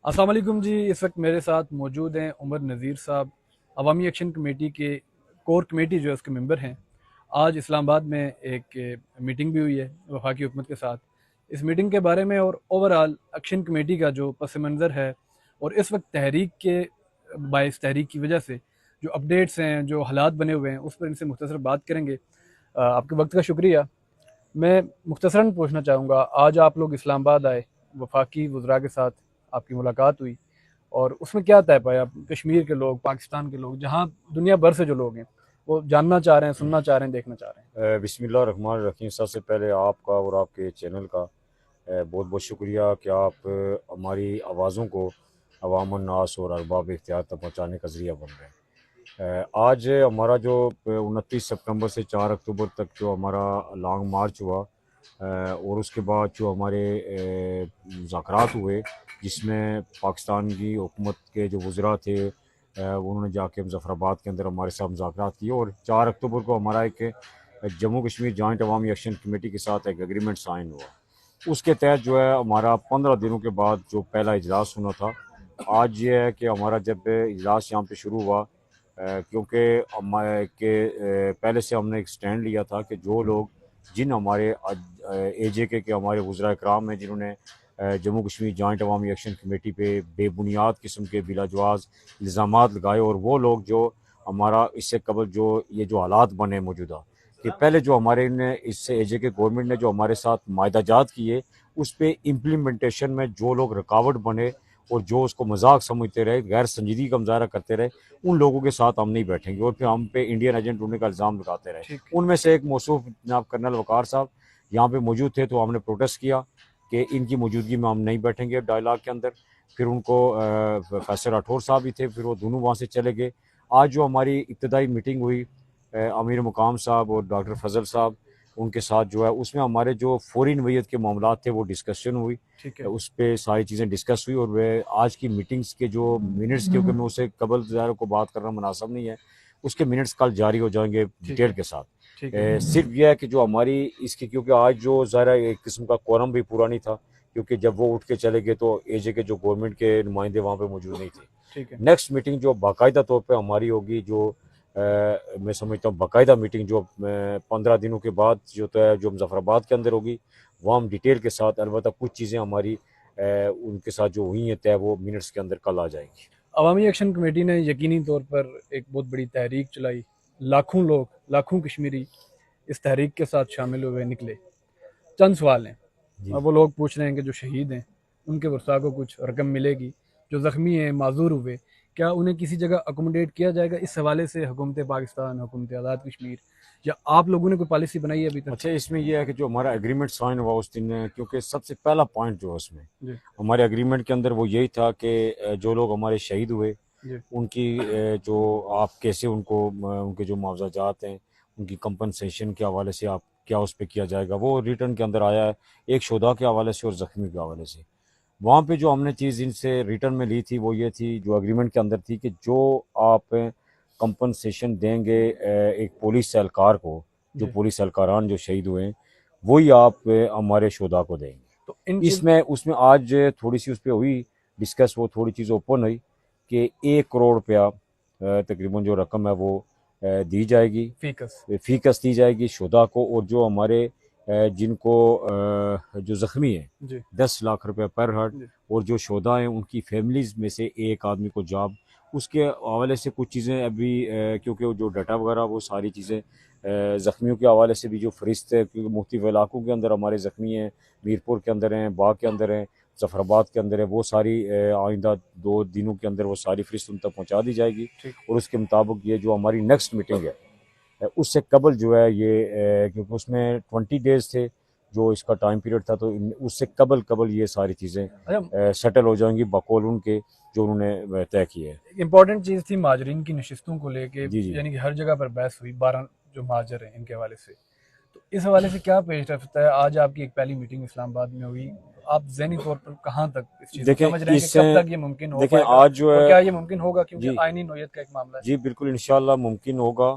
अस्सलाम वालेकुम जी। इस वक्त मेरे साथ मौजूद हैं उमर नज़ीर साहब, अवामी एक्शन कमेटी के कोर कमेटी जो है उसके मेंबर हैं। आज इस्लामाबाद में एक मीटिंग भी हुई है वफाकी हुकूमत के साथ। इस मीटिंग के बारे में और ओवरऑल एक्शन कमेटी का जो पस मंज़र है और इस वक्त तहरीक के बायस तहरीक की वजह से जो अपडेट्स हैं, जो हालात बने हुए हैं, उस पर इनसे मुख्तसर बात करेंगे। आपके वक्त का शुक्रिया। मैं मुख्तसरन पूछना चाहूँगा, आज आप लोग इस्लामाबाद आए, वफाकी वज़रा के साथ आपकी मुलाकात हुई और उसमें क्या तय पाया? कश्मीर के लोग, पाकिस्तान के लोग, जहाँ दुनिया भर से जो लोग हैं वो जानना चाह रहे हैं, सुनना चाह रहे हैं, देखना चाह रहे हैं। बिस्मिल्लाह रहमान रहीम। सबसे पहले आपका और आपके चैनल का बहुत बहुत शुक्रिया कि आप हमारी आवाज़ों को अवाम नास और अरबाब इख्तियार तक पहुँचाने का ज़रिया बन रहे हैं। आज हमारा जो 29 सितंबर से 4 अक्टूबर तक जो हमारा लॉन्ग मार्च हुआ, और उसके बाद जो हमारे मुज़ाकरात हुए, जिसमें पाकिस्तान की हुकूमत के जो वज़रा थे उन्होंने जाके मुज़फ़्फ़राबाद के अंदर हमारे साथ मुज़ाकरात किए, और 4 अक्टूबर को हमारा एक जम्मू कश्मीर जॉइंट अवामी एक्शन कमेटी के साथ एक एग्रीमेंट साइन हुआ। उसके तहत जो है हमारा 15 दिनों के बाद जो पहला इजलास होना था, आज ये है कि हमारा जब इजलास यहाँ पे शुरू हुआ, क्योंकि हमारे पहले से हमने एक स्टैंड लिया था कि जो लोग जिन हमारे AJK के हमारे वज़रा इकराम हैं जिन्होंने जम्मू कश्मीर जॉइंट अवामी एक्शन कमेटी पे बेबुनियाद किस्म के बिलाजवाज़ इल्ज़ामात लगाए, और वो लोग जो हमारा इससे कबल जो ये जो हालात बने मौजूदा कि पहले जो हमारे ने इससे AJK गवर्नमेंट ने जो हमारे साथ मायदाजात किए, उस पे इम्प्लीमेंटेशन में जो लोग रुकावट बने और जो उसको मजाक समझते रहे, गैर संजीदगी का मुजाहरा करते रहे, उन लोगों के साथ हम नहीं बैठेंगे और फिर हम पे इंडियन एजेंट होने का इल्ज़ाम लगाते रहे। ठीक। उनमें से एक मौसूफ जनाब कर्नल वकार साहब यहाँ पे मौजूद थे, तो हमने प्रोटेस्ट किया कि इनकी मौजूदगी में हम नहीं बैठेंगे डायलॉग के अंदर। फिर उनको फैसल राठौर साहब भी थे, फिर वो दोनों वहाँ से चले गए। आज जो हमारी इब्तदाई मीटिंग हुई अमीर मुकाम साहब और डॉक्टर फजल साहब उनके साथ जो है, उसमें हमारे जो फौरी नवीयत के मामला थे वो डिस्कशन हुई, ठीक है। उस पर सारी चीज़ें डिस्कस हुई। और वे आज की मीटिंग्स के जो मिनट्स, क्योंकि मैं उससे कबल ज़ाहिर को बात करना मुनासिब नहीं है, उसके मिनट्स कल जारी हो जाएंगे ठीक डिटेल है। के साथ। ठीक है। सिर्फ यह है कि जो हमारी इसकी, क्योंकि आज जो ज़ाहिर एक किस्म का कोरम भी पूरा नहीं था, क्योंकि जब वो उठ के चले गए तो AJK जो गवर्नमेंट के नुमाइंदे वहाँ पे मौजूद नहीं थे। ठीक है। नेक्स्ट मीटिंग जो बाकायदा तौर पे हमारी होगी, जो मैं समझता हूँ बाकायदा मीटिंग जो 15 दिनों के बाद जो है जो मुज़फ़्फ़राबाद के अंदर होगी, वो हम डिटेल के साथ, अलबत्ता कुछ चीज़ें हमारी उनके साथ जो हुई हैं तय, वो मिनट्स के अंदर कल आ जाएंगी। अवामी एक्शन कमेटी ने यकीनी तौर पर एक बहुत बड़ी तहरीक चलाई। लाखों लोग, लाखों कश्मीरी इस तहरीक के साथ शामिल हुए निकले। चंद सवाल हैं। जी। अब वो लोग पूछ रहे हैं कि जो शहीद हैं उनके वर्सा को कुछ रकम मिलेगी, जो ज़ख्मी हैं, माजूर हुए, क्या उन्हें किसी जगह अकोमोडेट किया जाएगा? इस हवाले से हुकूमत पाकिस्तान, हुकूमत आज़ाद कश्मीर या आप लोगों ने कोई पॉलिसी बनाई है अभी तक? अच्छा, इसमें यह है कि जो हमारा एग्रीमेंट साइन हुआ उस दिन, क्योंकि सबसे पहला पॉइंट जो है उसमें जी। हमारे एग्रीमेंट के अंदर वो यही था कि जो लोग हमारे शहीद हुए जी। उनकी जो आप कैसे उनको उनके जो मुआवजात हैं, उनकी कंपनसेशन के हवाले से आप क्या उस पर किया जाएगा, वो रिटर्न के अंदर आया है, एक शुदा के हवाले से और ज़ख्मी के हवाले से। वहाँ पे जो हमने चीज़ इनसे रिटर्न में ली थी वो ये थी, जो एग्रीमेंट के अंदर थी, कि जो आप कंपनसेशन देंगे एक पुलिस एहलकार को, जो जी। पुलिस एहलकारान जो शहीद हुए हैं, वही आप हमारे शुदा को देंगे। तो इन चीज इसमें उसमें आज थोड़ी सी उस पर हुई डिस्कस, वो थोड़ी चीज़ ओपन हुई कि 1 करोड़ रुपया तकरीबन जो रकम है वो दी जाएगी, फीकस। फीकस दी जाएगी शुदा को, और जो हमारे जिनको जो ज़ख्मी हैं जी। 10 लाख रुपया पर हेड, जी। और जो शुदा हैं उनकी फैमिलीज़ में से एक आदमी को जॉब। उसके हवाले से कुछ चीज़ें अभी क्योंकि वो जो डाटा वगैरह वो सारी चीज़ें ज़ख्मियों के हवाले से भी जो फ़रिस्त है, क्योंकि मुख्तलिफ़ इलाकों के अंदर हमारे ज़ख्मी हैं, मीरपुर के अंदर हैं, बाग के अंदर हैं, ज़फ़राबाद के अंदर है, वो सारी आइंदा 2 दिनों के अंदर वो सारी फ़रिस्त उन तक पहुँचा दी जाएगी। ठीक। और उसके मुताबिक ये जो हमारी नेक्स्ट मीटिंग है, उससे कबल जो है ये क्योंकि उसमें 20 डेज़ थे जो इसका टाइम पीरियड था, तो उससे कबल कबल ये सारी अच्छा, चीज़ें सेटल हो जाएंगी बकौल उनके जो उन्होंने तय किए है। इम्पोर्टेंट चीज़ थी माजरीन की नशिस्तों को लेके, जी जी। यानी कि हर जगह पर बहस हुई 12 जो महाजर हैं इनके हवाले से। तो इस हवाले से क्या पेश रफ्त है? आज आपकी एक पहली मीटिंग इस्लामाबाद में हुई, आप ज़हनी तौर पर कहाँ तक इस चीज़ को देखें समझ रहे हैं कि इससे कब तक ये मुमकिन हो देखें पाएगा आज जो और है, क्या ये मुमकिन होगा, क्योंकि जी आईनी नौयत का एक मामला है। जी बिल्कुल इंशाल्लाह मुमकिन होगा।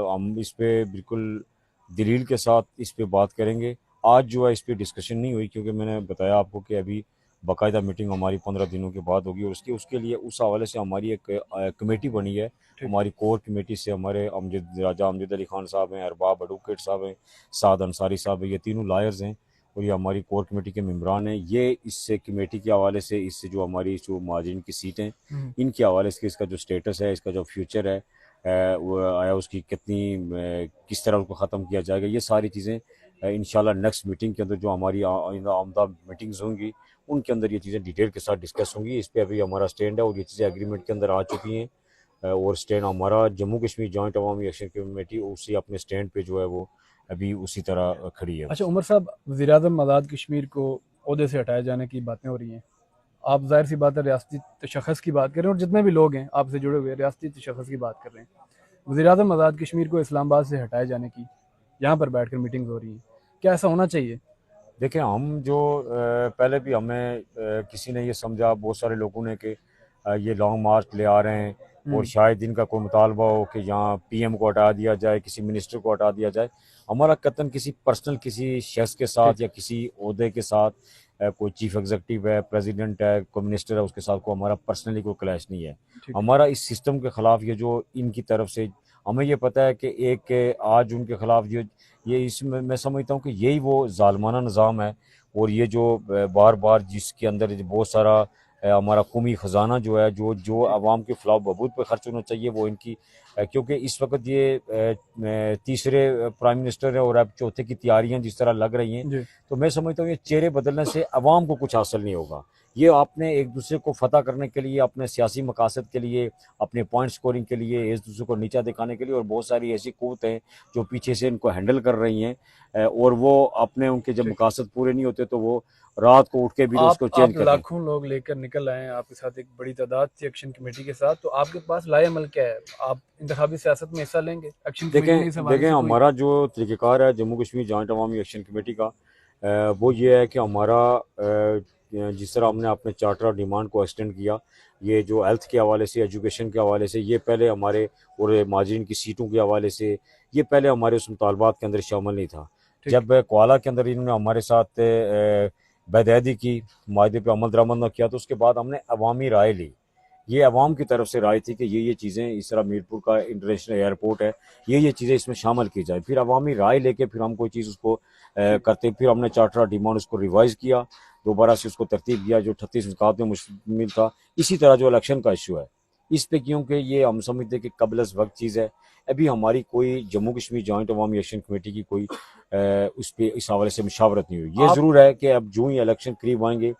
हम इस पे बिल्कुल दलील के साथ इस पे बात करेंगे। आज जो है इस पे डिस्कशन नहीं हुई, क्योंकि मैंने बताया आपको कि अभी باقاعدہ میٹنگ ہماری 15 دنوں کے بعد ہوگی، اور اس کے لیے اس حوالے سے ہماری ایک کمیٹی بنی ہے، ہماری کور کمیٹی سے ہمارے راجہ امجد علی خان صاحب ہیں، ارباب ایڈوکیٹ صاحب ہیں، سعد انصاری صاحب ہیں، یہ تینوں لائرز ہیں اور یہ ہماری کور کمیٹی کے ممبران ہیں۔ یہ اس سے کمیٹی کے حوالے سے، اس سے جو ہماری جو مہاجرین کی سیٹیں ان کے حوالے سے اس کا جو سٹیٹس ہے، اس کا جو فیوچر ہے، وہ آیا اس کی کتنی کس طرح اس کو ختم کیا جائے گا، یہ ساری چیزیں انشاءاللہ نیکسٹ میٹنگ کے اندر جو ہماری آئندہ آمدہ میٹنگز ہوں گی ان کے اندر یہ چیزیں ڈیٹیل کے ساتھ ڈسکس ہوں گی۔ اس پہ ابھی ہمارا سٹینڈ ہے اور یہ چیزیں ایگریمنٹ کے اندر آ چکی ہیں، اور سٹینڈ ہمارا جموں کشمیر جوائنٹ عوامی ایکشن کمیٹی اسی اپنے سٹینڈ پہ جو ہے وہ ابھی اسی طرح کھڑی ہے۔ اچھا عمر صاحب، وزیر اعظم آزاد کشمیر کو عہدے سے ہٹائے جانے کی باتیں ہو رہی ہیں، آپ ظاہر سی بات ہے ریاستی تشخص کی بات کر رہے ہیں، اور جتنے بھی لوگ ہیں آپ سے جڑے ہوئے ریاستی تشخص کی بات کر رہے ہیں۔ وزیر اعظم آزاد کشمیر کو اسلام آباد سے ہٹائے جانے کی یہاں پر بیٹھ کر میٹنگز ہو رہی ہیں، کیا ایسا ہونا چاہیے؟ دیکھیں، ہم جو پہلے بھی ہمیں کسی نے یہ سمجھا، بہت سارے لوگوں نے، کہ یہ لانگ مارچ لے آ رہے ہیں اور شاید ان کا کوئی مطالبہ ہو کہ یہاں پی ایم کو ہٹا دیا جائے، کسی منسٹر کو ہٹا دیا جائے۔ ہمارا قطعاً کسی پرسنل کسی شخص کے ساتھ یا کسی عہدے کے ساتھ، کوئی چیف ایگزیکٹو ہے، پریزیڈنٹ ہے، کوئی منسٹر ہے، اس کے ساتھ کوئی ہمارا پرسنلی کوئی کلیش نہیں ہے۔ ہمارا اس سسٹم کے خلاف یہ جو ان کی طرف سے، ہمیں یہ پتہ ہے کہ ایک آج ان کے خلاف یہ اس میں سمجھتا ہوں کہ یہی وہ ظالمانہ نظام ہے، اور یہ جو بار بار جس کے اندر بہت سارا ہمارا قومی خزانہ جو ہے، جو عوام کے فلاح و بہبود پہ خرچ ہونا چاہیے، وہ ان کی، کیونکہ اس وقت یہ تیسرے پرائم منسٹر ہیں اور اب چوتھے کی تیاریاں جس طرح لگ رہی ہیں، تو میں سمجھتا ہوں یہ چہرے بدلنے سے عوام کو کچھ حاصل نہیں ہوگا۔ یہ آپ نے ایک دوسرے کو فتح کرنے کے لیے، اپنے سیاسی مقاصد کے لیے، اپنے پوائنٹ سکورنگ کے لیے، ایک دوسرے کو نیچا دکھانے کے لیے، اور بہت ساری ایسی قوتیں جو پیچھے سے ان کو ہینڈل کر رہی ہیں، اور وہ اپنے ان کے جب مقاصد پورے نہیں ہوتے تو وہ رات کو اٹھ کے بھی اس کو چینج کرتے ہیں۔ لاکھوں لوگ لے کر نکل آئے ہیں آپ کے ساتھ، ایک بڑی تعداد تھی ایکشن کمیٹی کے ساتھ، تو آپ کے پاس لائے عمل کیا ہے؟ آپ انتخابی سیاست میں حصہ لیں گے ایکشن کمیٹی میں؟ دیکھیں ہمارا جو طریقہ کار ہے جموں کشمیر جوائنٹ عوامی ایکشن کمیٹی کا، وہ یہ ہے کہ ہمارا جس طرح ہم نے اپنے چارٹر آف ڈیمانڈ کو ایکسٹینڈ کیا، یہ جو ہیلتھ کے حوالے سے، ایجوکیشن کے حوالے سے، یہ پہلے ہمارے، اور مہاجرین کی سیٹوں کے حوالے سے، یہ پہلے ہمارے اس مطالبات کے اندر شامل نہیں تھا۔ جب کوالا کے اندر انہوں نے ہمارے ساتھ بیدادی کی، معاہدے پہ عمل درآمد نہ کیا، تو اس کے بعد ہم نے عوامی رائے لی۔ یہ عوام کی طرف سے رائے تھی کہ یہ چیزیں، اس طرح میرپور کا انٹرنیشنل ایئرپورٹ ہے، یہ چیزیں اس میں شامل کی جائیں۔ پھر عوامی رائے لے کے پھر ہم کوئی چیز اس کو کرتے، پھر ہم نے چارٹر آف ڈیمانڈ اس کو ریوائز کیا، دوبارہ سے اس کو ترتیب دیا جو 38 نکات میں مشتمل تھا۔ اسی طرح جو الیکشن کا ایشو ہے اس پہ، کیونکہ یہ ہم سمجھتے کہ قبل از وقت چیز ہے، ابھی ہماری کوئی جموں کشمیر جوائنٹ عوامی ایکشن کمیٹی کی کوئی اس پہ اس حوالے سے مشاورت نہیں ہوئی۔ یہ ضرور ہے کہ اب جو ہی الیکشن قریب آئیں گے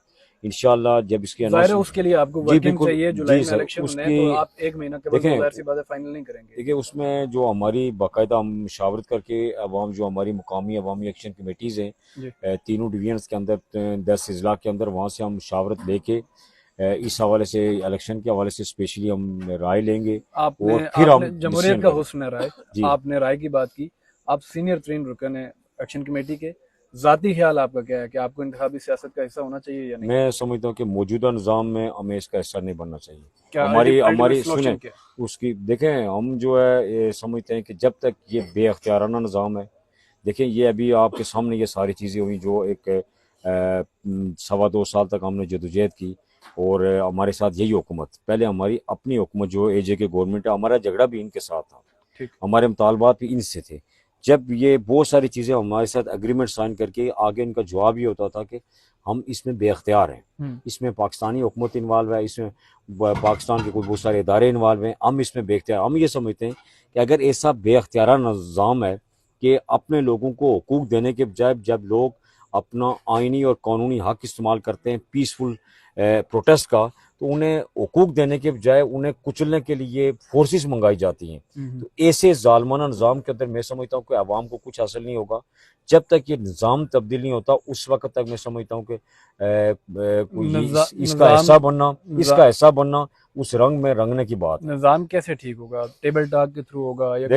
انشاءاللہ، جب اس کی ظاہر ہے اس کے لیے آپ کو ورکنگ چاہیے، جولائی میں الیکشن اس ہونے کی، ہیں، تو آپ ایک مہینہ کے بعد ظاہر سی بات ہے فائنل نہیں کریں گے۔ دیکھیں اس میں جو ہماری باقاعدہ ہم مشاورت کر کے عوام، جو ہماری مقامی عوامی ایکشن کمیٹیز ہیں تینوں ڈویژنز کے اندر، 10 اضلاع کے اندر، وہاں سے ہم مشاورت لے کے اس حوالے سے، الیکشن کے حوالے سے اسپیشلی ہم رائے لیں گے، اور پھر ہم جمہوریت کا حسن ہے رائے، آپ نے رائے کی بات کی، آپ سینئر ترین رکن ہیں ایکشن کمیٹی کے، ذاتی خیال آپ کا کیا ہے کہ آپ کو انتخابی سیاست کا حصہ ہونا چاہیے یا نہیں؟ میں سمجھتا ہوں کہ موجودہ نظام میں ہمیں اس کا حصہ نہیں بننا چاہیے۔ ہماری سنیں اس کی، دیکھیں ہم جو ہے یہ سمجھتے ہیں کہ جب تک یہ بے اختیارانہ نظام ہے، دیکھیں یہ ابھی آپ کے سامنے یہ ساری چیزیں ہوئی جو ایک 2.25 سال تک ہم نے جدوجہد کی، اور ہمارے ساتھ یہی حکومت، پہلے ہماری اپنی حکومت جو اے جے کے گورنمنٹ ہے، ہمارا جھگڑا بھی ان کے ساتھ تھا، ہمارے مطالبات بھی ان سے تھے۔ جب یہ بہت ساری چیزیں ہمارے ساتھ اگریمنٹ سائن کر کے آگے، ان کا جواب یہ ہوتا تھا کہ ہم اس میں بے اختیار ہیں، اس میں پاکستانی حکومت انوالو ہے، اس میں پاکستان کے کوئی بہت سارے ادارے انوالو ہیں، ہم اس میں بے اختیار۔ ہم یہ سمجھتے ہیں کہ اگر ایسا بے اختیارانہ نظام ہے کہ اپنے لوگوں کو حقوق دینے کے بجائے، جب لوگ اپنا آئینی اور قانونی حق استعمال کرتے ہیں پیسفل پروٹیسٹ کا، تو انہیں حقوق دینے کے بجائے انہیں کچلنے کے لیے فورسز منگائی جاتی ہیں، تو ایسے ظالمانہ نظام کے اندر میں سمجھتا ہوں کہ عوام کو کچھ حاصل نہیں ہوگا جب تک یہ نظام تبدیل نہیں ہوتا۔ اس وقت تک میں سمجھتا ہوں کہ اس کا حصہ بننا اس رنگ میں رنگنے کی بات۔ نظام کیسے ٹھیک ہوگا؟ ٹیبل ٹاک کے تھرو ہوگا یا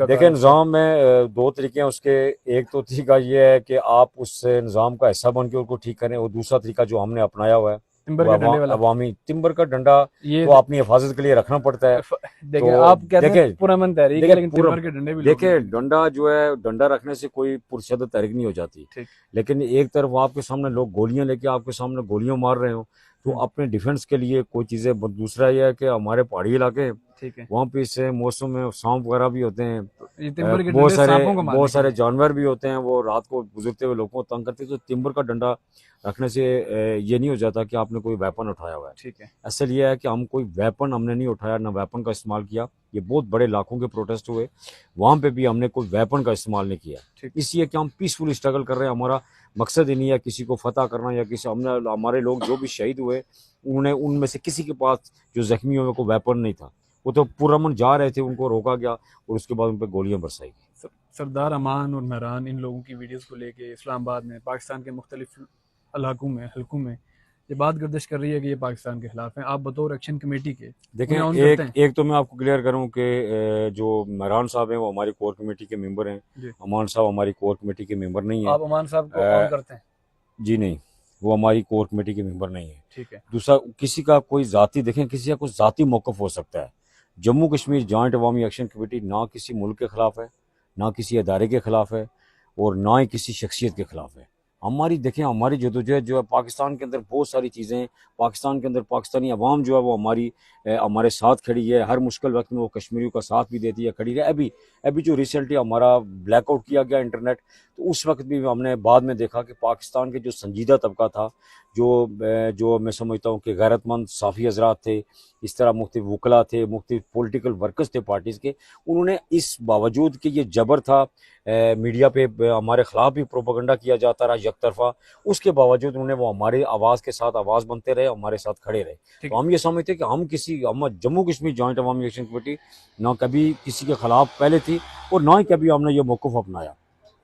دیکھیں نظام میں 2 طریقے ہیں اس کے۔ ایک تو طریقہ یہ ہے کہ آپ اس نظام کا حصہ بن کے ان کو ٹھیک کریں، اور دوسرا طریقہ جو ہم نے اپنایا ہوا ہے टिम्बर के डंडे वाला अवामी टिम्बर का डंडा ये तो अपनी हिफाजत के लिए रखना पड़ता है। देखें, तो आप कहते हैं देखें पुरअमन तहरीक है, देखिए लेकिन पूरा टिम्बर के डंडे भी लोग देखिए लेके डंडा जो है, डंडा रखने से कोई पुरशद तहरीक नहीं हो जाती, ठीक लेकिन एक तरफ आपके सामने लोग गोलियां लेके आपके सामने गोलियां मार रहे हो तो अपने डिफेंस के लिए कोई चीज़ें। दूसरा ये है कि हमारे पहाड़ी इलाके हैं, ठीक है। वहाँ पे इस मौसम में सांप वगैरह भी होते हैं, ये टिम्बर के डंडे सांपों को मारने बहुत के सारे लिए। जानवर भी होते हैं, वो रात को गुजरते हुए लोगों को तंग करते हैं। तो टिम्बर का डंडा रखने से ये नहीं हो जाता कि आपने कोई वेपन उठाया हुआ है। ठीक है। असल ये है कि हम कोई वेपन हमने नहीं उठाया, ना वेपन का इस्तेमाल किया। ये बहुत बड़े लाखों के प्रोटेस्ट हुए, वहाँ पे भी हमने कोई वेपन का इस्तेमाल नहीं किया, इसलिए कि हम पीसफुल स्ट्रगल कर रहे हैं। हमारा मकसद ही नहीं है किसी को फतह करना या किसी, हमने हमारे लोग जो भी शहीद हुए उन्हें उनमें से किसी के पास जो जख्मी हुए को वेपन नहीं था, वो तो पुरअमन जा रहे थे, उनको रोका गया और उसके बाद उन पर गोलियां बरसाई गई। सरदार अमान और महरान इन लोगों की वीडियोस को लेके इस्लामाबाद में, पाकिस्तान के मुख्तलिफ हलकों में ये बात गर्दिश कर रही है कि ये पाकिस्तान के खिलाफ हैं। आप बतौर एक्शन कमेटी के देखें, उन्हें ऑन करते हैं? एक तो मैं आपको क्लियर करूं कि जो महरान साहब हैं वो हमारी कोर कमेटी के मेंबर हैं, अमान साहब हमारी कोर कमेटी के मेंबर नहीं है। आप अमान साहब को ऑन करते हैं? जी नहीं, वो हमारी कोर कमेटी के मेंबर नहीं है। ठीक है। दूसरा, किसी का कोई ज़ाती, देखें किसी का कोई ज़ाती मौक़िफ़ हो सकता है। जम्मू कश्मीर जॉइंट अवामी एक्शन कमेटी ना किसी मुल्क के ख़िलाफ़ है, ना किसी अदारे के ख़िलाफ़ है, और ना ही किसी शख्सियत के ख़िलाफ़ है। हमारी देखें, हमारी जदोजहद जो है पाकिस्तान के अंदर बहुत सारी चीज़ें, पाकिस्तान के अंदर पाकिस्तानी अवाम जो है वो हमारे साथ खड़ी है। हर मुश्किल वक्त में वो कश्मीरियों का साथ भी देती है, खड़ी है। अभी जो रिसेंटली हमारा ब्लैकआउट किया गया इंटरनेट, तो उस वक्त भी हमने बाद में देखा कि पाकिस्तान के जो संजीदा तबका था, जो मैं समझता हूँ कि गैरतमंद साफ़ी हजरात थे, इस तरह मुख्तलिफ वकला थे, मुख्तलिफ पॉलिटिकल वर्कर्स थे पार्टीज़ के, उन्होंने इस बावजूद कि ये जबर था, मीडिया पे हमारे ख़िलाफ़ भी प्रोपेगेंडा किया जाता रहा एक तरफा, उसके बावजूद उन्होंने वो हमारे आवाज़ के साथ आवाज़ बनते रहे, हमारे साथ खड़े रहे। तो हम ये समझते कि हम जम्मू कश्मीर जॉइंट अवामी एक्शन कमेटी ना कभी किसी के ख़िलाफ़ पहले थी, और ना ही कभी हमने ये मौक़िफ़ अपनाया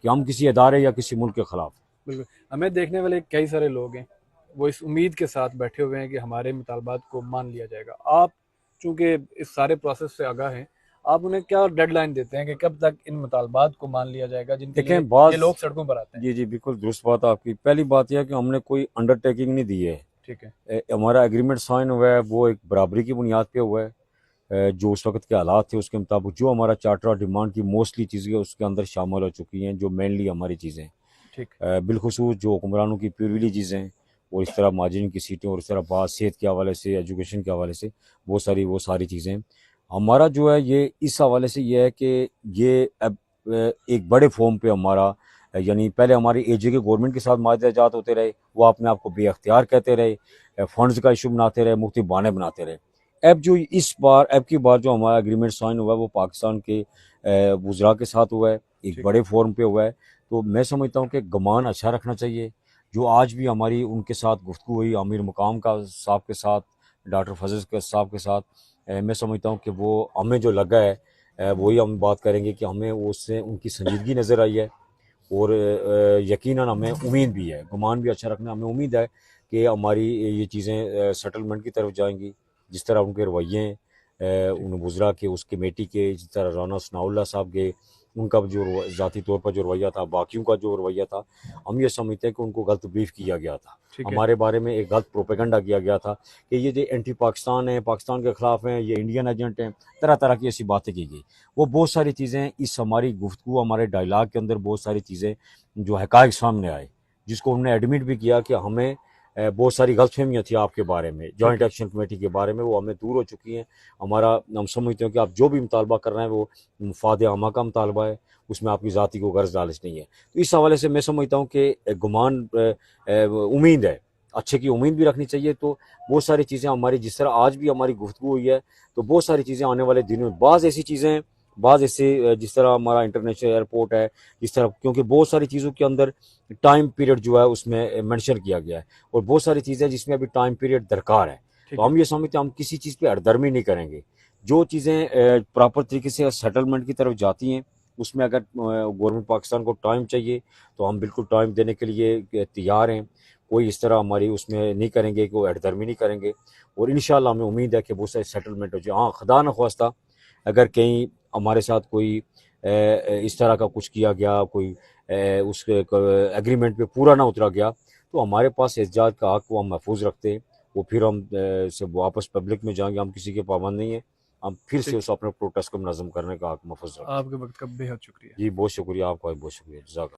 कि हम किसी अदारे या किसी मुल्क के ख़िलाफ़। बिल्कुल। हमें देखने वाले कई सारे लोग हैं, वो इस उम्मीद के साथ बैठे हुए हैं कि हमारे मुतालबात को मान लिया जाएगा। आप चूँकि इस सारे प्रोसेस से आगाह हैं, आप उन्हें क्या डेडलाइन देते हैं कि कब तक इन मुतालबात को मान लिया जाएगा जिनके लिए ये लोग सड़कों पर आते हैं? जी बिल्कुल दुरुस्त बात आपकी। पहली बात यह है कि हमने कोई अंडरटेकिंग नहीं दी है। ठीक है। हमारा एग्रीमेंट साइन हुआ है वो एक बराबरी की बुनियाद पे हुआ है। जो उस वक्त के हालात थे उसके मुताबिक जो हमारा चार्टर ऑफ डिमांड की मोस्टली चीज़ें उसके अंदर शामिल हो चुकी हैं, जो मेनली हमारी चीज़ें, ठीक, बिलखुसूस जो हुक्मरानों की प्योरली चीज़ें, और इस तरह माजिन की सीटें, और इस तरह बात सेहत के हवाले से, एजुकेशन के हवाले से वो सारी चीज़ें हमारा जो है ये इस हवाले से ये है कि ये अब एक बड़े फॉर्म पे हमारा, यानी पहले हमारी एजे के गवर्नमेंट के साथ माहदात होते रहे, वो अपने आप को बेअख्तियार कहते रहे, फंड्स का इशू बनाते रहे, मुख्तलिफ बहाने बनाते रहे। अब की बार जो हमारा एग्रीमेंट साइन हुआ है वो पाकिस्तान के वज़रा के साथ हुआ है, एक बड़े फॉर्म पे हुआ है। तो मैं समझता हूँ कि गमान अच्छा रखना चाहिए। जो आज भी हमारी उनके साथ गुफ्तगू हुई अमीर मुकाम का साहब के साथ, डॉक्टर फजल के साहब के साथ, मैं समझता हूँ कि वो हमें जो लगा है वही हम बात करेंगे कि हमें उससे उनकी संजीदगी नज़र आई है, और यकीनन हमें उम्मीद भी है, गुमान भी अच्छा रखना, हमें उम्मीद है कि हमारी ये चीज़ें सेटलमेंट की तरफ जाएंगी। जिस तरह उनके रवैये उन वज़रा के, उस कमेटी के, जिस तरह राना सनाउल्लाह साहब के, उनका जो ज़ाती तौर पर जो रवैया था, बाकियों का जो रवैया था, हम ये समझते हैं कि उनको गलत ब्रीफ किया गया था, हमारे बारे में एक गलत प्रोपेगेंडा किया गया था कि ये जो एंटी पाकिस्तान है, पाकिस्तान के ख़िलाफ़ हैं, ये इंडियन एजेंट हैं, तरह तरह की ऐसी बातें की गई। वो बहुत सारी चीज़ें इस हमारी गुफ्तगू, हमारे डायलाग के अंदर बहुत सारी चीज़ें जो हक़ाइक़ सामने आए, जिसको हमने एडमिट भी किया कि हमें बहुत सारी गलतफहमियाँ थी आपके बारे में, जॉइंट एक्शन कमेटी के बारे में, वो हमें दूर हो चुकी हैं। हम समझते हैं कि आप जो भी मुतालबा कर रहे हैं वो मफाद आमा का मुतालबा है, उसमें आपकी ज़ाती को गर्ज लालच नहीं है। तो इस हवाले से मैं समझता हूँ कि गुमान, उम्मीद है, अच्छे की उम्मीद भी रखनी चाहिए। तो बहुत सारी चीज़ें हमारी, जिस तरह आज भी हमारी गुफ्तगू हुई है, तो बहुत सारी चीज़ें आने वाले दिनों में, बाज़ ऐसे जिस तरह हमारा इंटरनेशनल एयरपोर्ट है, जिस तरह, क्योंकि बहुत सारी चीज़ों के अंदर टाइम पीरियड जो है उसमें मेंशन किया गया है, और बहुत सारी चीज़ें जिसमें अभी टाइम पीरियड दरकार है। तो हम ये समझते हैं हम किसी चीज़ पे हरदर्मी नहीं करेंगे। जो चीज़ें प्रॉपर तरीके से सेटलमेंट की तरफ जाती हैं, उसमें अगर गवर्नमेंट पाकिस्तान को टाइम चाहिए तो हम बिल्कुल टाइम देने के लिए तैयार हैं। कोई इस तरह हमारी उसमें नहीं करेंगे, कोई हरदर्मी नहीं करेंगे, और इंशाल्लाह हमें उम्मीद है कि बहुत सारे सेटलमेंट हो जाए। हाँ, खुदा न ख्वास्ता अगर कहीं हमारे साथ कोई इस तरह का कुछ किया गया, कोई उसके एग्रीमेंट पे पूरा ना उतरा गया, तो हमारे पास एहतजाज का हक़ वो हम महफूज रखते हैं, وہ پھر ہم سے واپس پبلک میں جائیں گے. ہم کسی کے پابند نہیں ہیں, ہم پھر سے ٹھیک. اس اپنے پروٹیسٹ کو منظم کرنے کا حق محفوظ رکھیں. آپ کے وقت کا بے حد شکریہ. جی بہت شکریہ آپ کا, بہت شکریہ, جزاک اللہ.